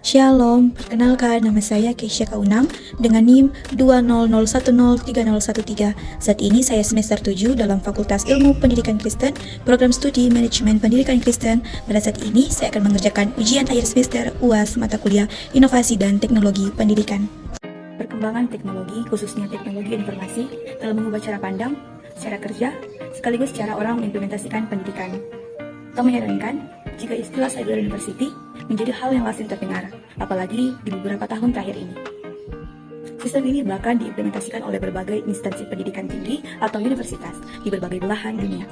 Shalom, perkenalkan nama saya Keisha Kaunang dengan NIM 200103013. Saat ini saya semester 7 dalam Fakultas Ilmu Pendidikan Kristen, Program Studi Manajemen Pendidikan Kristen. Pada saat ini saya akan mengerjakan ujian akhir semester UAS mata kuliah Inovasi dan Teknologi Pendidikan. Perkembangan teknologi, khususnya teknologi informasi, telah mengubah cara pandang, cara kerja, sekaligus cara orang mengimplementasikan pendidikan. Tak mengherankan jika istilah cyber university menjadi hal yang lazim terdengar, apalagi di beberapa tahun terakhir ini. Sistem ini bahkan diimplementasikan oleh berbagai instansi pendidikan tinggi atau universitas di berbagai belahan dunia.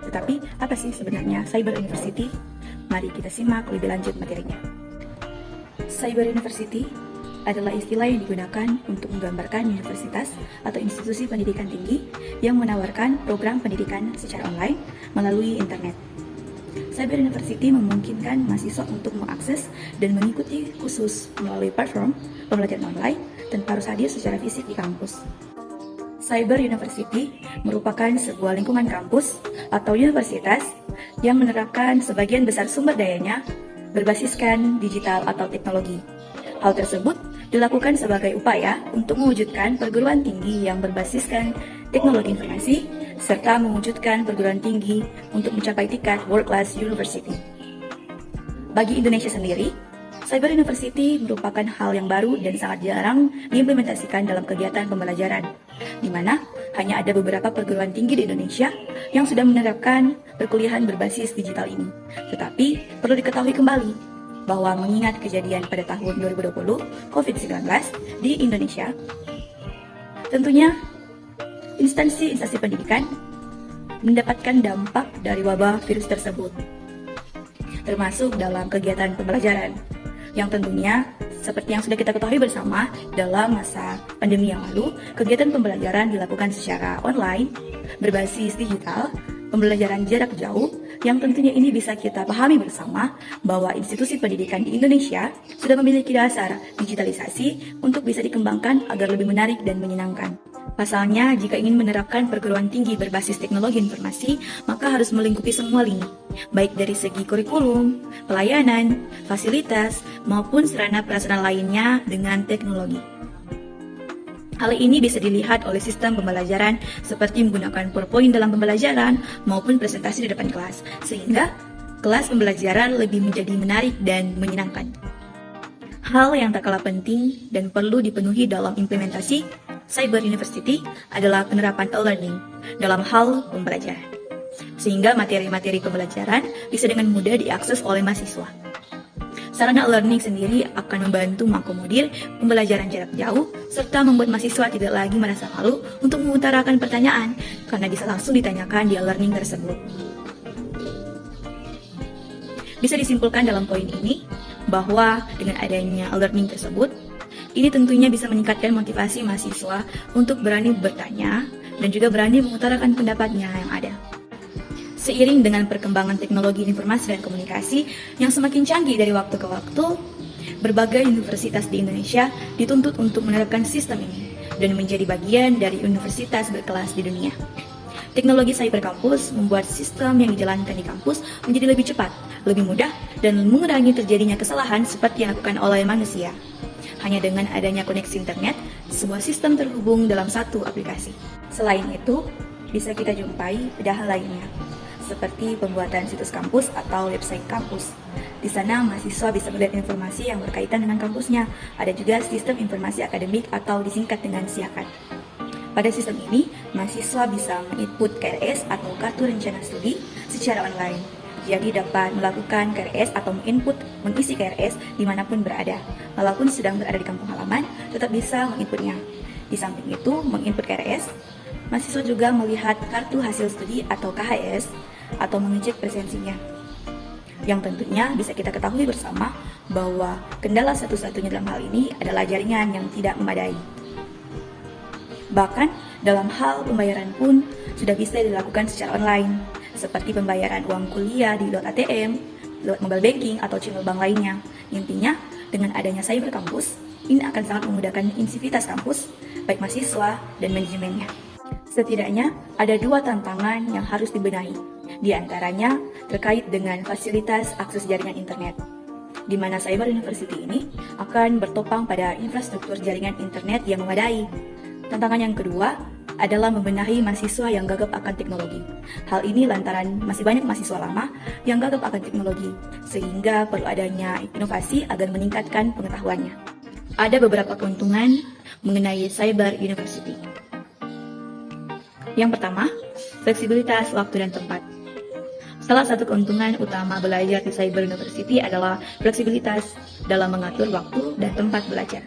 Tetapi, apa sih sebenarnya cyber university? Mari kita simak lebih lanjut materinya. Cyber university adalah istilah yang digunakan untuk menggambarkan universitas atau institusi pendidikan tinggi yang menawarkan program pendidikan secara online melalui internet. Cyber University memungkinkan mahasiswa untuk mengakses dan mengikuti kursus melalui platform pembelajaran online tanpa harus hadir secara fisik di kampus. Cyber University merupakan sebuah lingkungan kampus atau universitas yang menerapkan sebagian besar sumber dayanya berbasiskan digital atau teknologi. Hal tersebut dilakukan sebagai upaya untuk mewujudkan perguruan tinggi yang berbasiskan teknologi informasi serta mewujudkan perguruan tinggi untuk mencapai tingkat world class university. Bagi Indonesia sendiri, Cyber University merupakan hal yang baru dan sangat jarang diimplementasikan dalam kegiatan pembelajaran, di mana hanya ada beberapa perguruan tinggi di Indonesia yang sudah menerapkan perkuliahan berbasis digital ini. Tetapi perlu diketahui kembali bahwa mengingat kejadian pada tahun 2020 COVID-19 di Indonesia, tentunya instansi pendidikan mendapatkan dampak dari wabah virus tersebut, termasuk dalam kegiatan pembelajaran, yang tentunya seperti yang sudah kita ketahui bersama dalam masa pandemi yang lalu, kegiatan pembelajaran dilakukan secara online, berbasis digital, pembelajaran jarak jauh, yang tentunya ini bisa kita pahami bersama bahwa institusi pendidikan di Indonesia sudah memiliki dasar digitalisasi untuk bisa dikembangkan agar lebih menarik dan menyenangkan. Pasalnya, jika ingin menerapkan perguruan tinggi berbasis teknologi informasi, maka harus melingkupi semua lini, baik dari segi kurikulum, pelayanan, fasilitas, maupun sarana prasarana lainnya dengan teknologi. Hal ini bisa dilihat oleh sistem pembelajaran seperti menggunakan PowerPoint dalam pembelajaran maupun presentasi di depan kelas, sehingga kelas pembelajaran lebih menjadi menarik dan menyenangkan. Hal yang tak kalah penting dan perlu dipenuhi dalam implementasi Cyber University adalah penerapan e-learning dalam hal pembelajaran, sehingga materi-materi pembelajaran bisa dengan mudah diakses oleh mahasiswa. Sarana e-learning sendiri akan membantu mengakomodir pembelajaran jarak jauh serta membuat mahasiswa tidak lagi merasa malu untuk mengutarakan pertanyaan karena bisa langsung ditanyakan di e-learning tersebut. Bisa disimpulkan dalam poin ini bahwa dengan adanya e-learning tersebut, ini tentunya bisa meningkatkan motivasi mahasiswa untuk berani bertanya dan juga berani mengutarakan pendapatnya yang ada. Seiring dengan perkembangan teknologi informasi dan komunikasi yang semakin canggih dari waktu ke waktu, berbagai universitas di Indonesia dituntut untuk menerapkan sistem ini dan menjadi bagian dari universitas berkelas di dunia. Teknologi cyber kampus membuat sistem yang dijalankan di kampus menjadi lebih cepat, lebih mudah, dan mengurangi terjadinya kesalahan seperti yang dilakukan oleh manusia. Hanya dengan adanya koneksi internet, sebuah sistem terhubung dalam satu aplikasi. Selain itu, bisa kita jumpai pada hal lainnya, seperti pembuatan situs kampus atau website kampus. Di sana, mahasiswa bisa melihat informasi yang berkaitan dengan kampusnya. Ada juga sistem informasi akademik atau disingkat dengan SIAKAD. Pada sistem ini, mahasiswa bisa menginput KRS atau Kartu Rencana Studi secara online. Jadi dapat melakukan KRS atau mengisi KRS dimanapun berada. Walaupun sedang berada di kampung halaman, tetap bisa menginputnya. Di samping itu, menginput KRS, mahasiswa juga melihat kartu hasil studi atau KHS atau mengecek presensinya. Yang tentunya bisa kita ketahui bersama bahwa kendala satu-satunya dalam hal ini adalah jaringan yang tidak memadai. Bahkan dalam hal pembayaran pun sudah bisa dilakukan secara online, seperti pembayaran uang kuliah di lewat ATM, lewat mobile banking atau channel bank lainnya. Intinya, dengan adanya cyber kampus, ini akan sangat memudahkan insivitas kampus, baik mahasiswa dan manajemennya. Setidaknya, ada dua tantangan yang harus dibenahi, di antaranya terkait dengan fasilitas akses jaringan internet. di mana Cyber University ini akan bertopang pada infrastruktur jaringan internet yang memadai. Tantangan yang kedua adalah membenahi mahasiswa yang gagap akan teknologi. Hal ini lantaran masih banyak mahasiswa lama yang gagap akan teknologi, sehingga perlu adanya inovasi agar meningkatkan pengetahuannya. Ada beberapa keuntungan mengenai Cyber University. Yang pertama, fleksibilitas waktu dan tempat. Salah satu keuntungan utama belajar di Cyber University adalah fleksibilitas dalam mengatur waktu dan tempat belajar.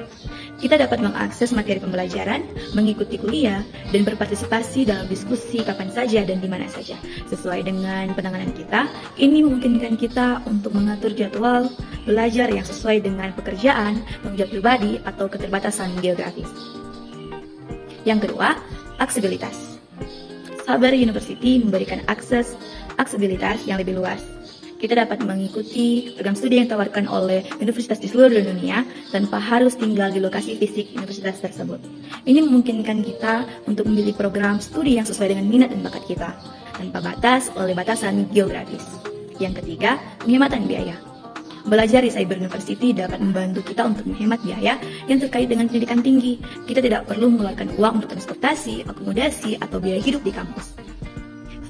Kita dapat mengakses materi pembelajaran, mengikuti kuliah, dan berpartisipasi dalam diskusi kapan saja dan di mana saja. Sesuai dengan penanganan kita, ini memungkinkan kita untuk mengatur jadwal belajar yang sesuai dengan pekerjaan, tanggung jawab pribadi, atau keterbatasan geografis. Yang kedua, aksesibilitas. Cyber University memberikan aksesibilitas yang lebih luas. Kita dapat mengikuti program studi yang ditawarkan oleh universitas di seluruh dunia tanpa harus tinggal di lokasi fisik universitas tersebut. Ini memungkinkan kita untuk memilih program studi yang sesuai dengan minat dan bakat kita, tanpa batas oleh batasan geografis. Yang ketiga, penghematan biaya. Belajar di Cyber University dapat membantu kita untuk menghemat biaya yang terkait dengan pendidikan tinggi. Kita tidak perlu mengeluarkan uang untuk transportasi, akomodasi, atau biaya hidup di kampus.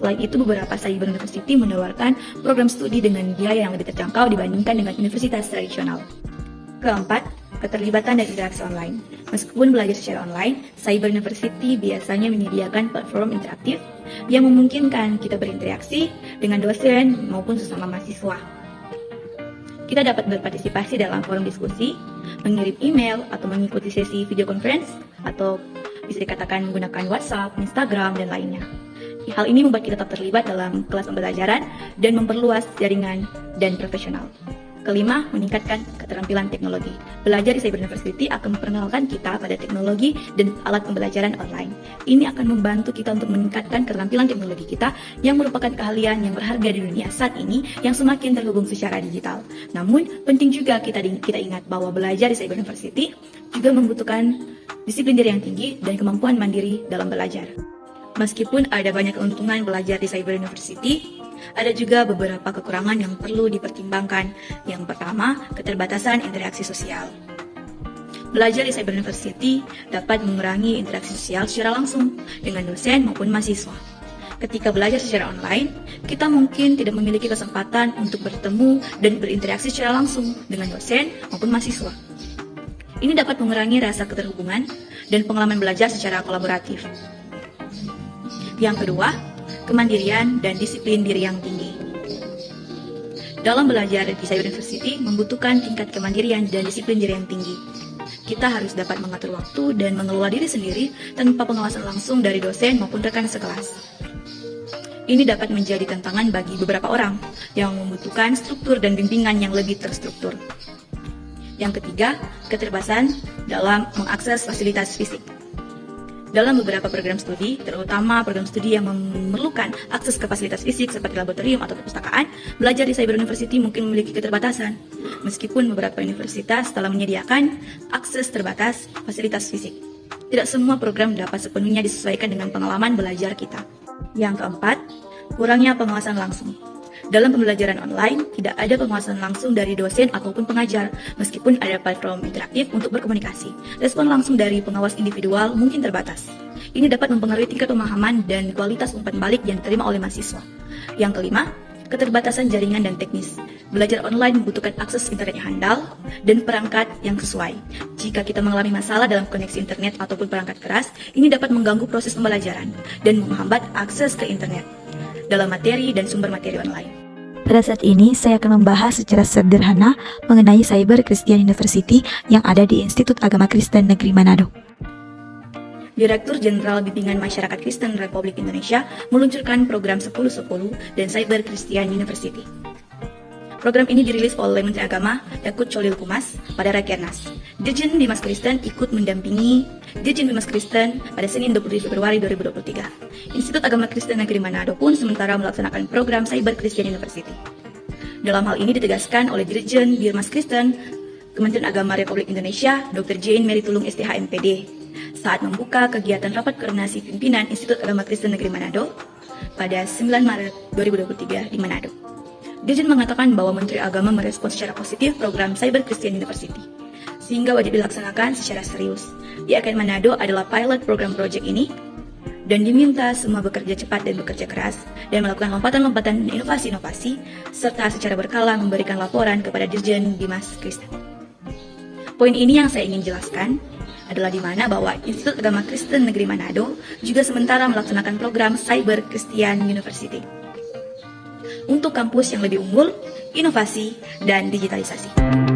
Selain itu, beberapa Cyber University menawarkan program studi dengan biaya yang lebih terjangkau dibandingkan dengan universitas tradisional. Keempat, keterlibatan dan interaksi online. Meskipun belajar secara online, Cyber University biasanya menyediakan platform interaktif yang memungkinkan kita berinteraksi dengan dosen maupun sesama mahasiswa. Kita dapat berpartisipasi dalam forum diskusi, mengirim email, atau mengikuti sesi video conference, atau bisa dikatakan menggunakan WhatsApp, Instagram, dan lainnya. Hal ini membuat kita tetap terlibat dalam kelas pembelajaran dan memperluas jaringan dan profesional. Kelima, meningkatkan keterampilan teknologi. Belajar di Cyber University akan memperkenalkan kita pada teknologi dan alat pembelajaran online. Ini akan membantu kita untuk meningkatkan keterampilan teknologi kita yang merupakan keahlian yang berharga di dunia saat ini yang semakin terhubung secara digital. Namun, penting juga kita ingat bahwa belajar di Cyber University juga membutuhkan disiplin diri yang tinggi dan kemampuan mandiri dalam belajar. Meskipun ada banyak keuntungan belajar di Cyber University, ada juga beberapa kekurangan yang perlu dipertimbangkan. Yang pertama, keterbatasan interaksi sosial. Belajar di Cyber University dapat mengurangi interaksi sosial secara langsung dengan dosen maupun mahasiswa. Ketika belajar secara online, kita mungkin tidak memiliki kesempatan untuk bertemu dan berinteraksi secara langsung dengan dosen maupun mahasiswa. Ini dapat mengurangi rasa keterhubungan dan pengalaman belajar secara kolaboratif. Yang kedua, kemandirian dan disiplin diri yang tinggi. Dalam belajar di Cyber University membutuhkan tingkat kemandirian dan disiplin diri yang tinggi. Kita harus dapat mengatur waktu dan mengelola diri sendiri tanpa pengawasan langsung dari dosen maupun rekan sekelas. Ini dapat menjadi tantangan bagi beberapa orang yang membutuhkan struktur dan bimbingan yang lebih terstruktur. Yang ketiga, keterbatasan dalam mengakses fasilitas fisik. Dalam beberapa program studi, terutama program studi yang memerlukan akses ke fasilitas fisik seperti laboratorium atau perpustakaan, belajar di Cyber University mungkin memiliki keterbatasan. Meskipun beberapa universitas telah menyediakan akses terbatas fasilitas fisik, tidak semua program dapat sepenuhnya disesuaikan dengan pengalaman belajar kita. Yang keempat, kurangnya pengawasan langsung. Dalam pembelajaran online, tidak ada pengawasan langsung dari dosen ataupun pengajar, meskipun ada platform interaktif untuk berkomunikasi. Respon langsung dari pengawas individual mungkin terbatas. Ini dapat mempengaruhi tingkat pemahaman dan kualitas umpan balik yang diterima oleh mahasiswa. Yang kelima, keterbatasan jaringan dan teknis. Belajar online membutuhkan akses internet yang handal dan perangkat yang sesuai. Jika kita mengalami masalah dalam koneksi internet ataupun perangkat keras, ini dapat mengganggu proses pembelajaran dan menghambat akses ke internet dalam materi dan sumber materi online. Pada saat ini, saya akan membahas secara sederhana mengenai Cyber Christian University yang ada di Institut Agama Kristen Negeri Manado. Direktur Jenderal Bimbingan Masyarakat Kristen Republik Indonesia meluncurkan program 10-10 dan Cyber Christian University. Program ini dirilis oleh Menteri Agama Yakut Cholil Kumas pada Rakernas. Dirjen Bimas Kristen ikut mendampingi Dirjen Bimas Kristen pada Senin 20 Februari 2023. Institut Agama Kristen Negeri Manado pun sementara melaksanakan program Cyber Christian University. Dalam hal ini ditegaskan oleh Dirjen Bimas Kristen Kementerian Agama Republik Indonesia, Dr. Jane Mary Tulung STH MPD, saat membuka kegiatan rapat koordinasi pimpinan Institut Agama Kristen Negeri Manado pada 9 Maret 2023 di Manado. Dirjen mengatakan bahwa Menteri Agama merespon secara positif program Cyber Christian University, sehingga wajib dilaksanakan secara serius. Di IKN Manado adalah pilot program project ini, dan diminta semua bekerja cepat dan bekerja keras, dan melakukan lompatan-lompatan dan inovasi-inovasi, serta secara berkala memberikan laporan kepada Dirjen Bimas Kristen. Poin ini yang saya ingin jelaskan adalah di mana bahwa Institut Agama Kristen Negeri Manado juga sementara melaksanakan program Cyber Christian University untuk kampus yang lebih unggul, inovasi, dan digitalisasi.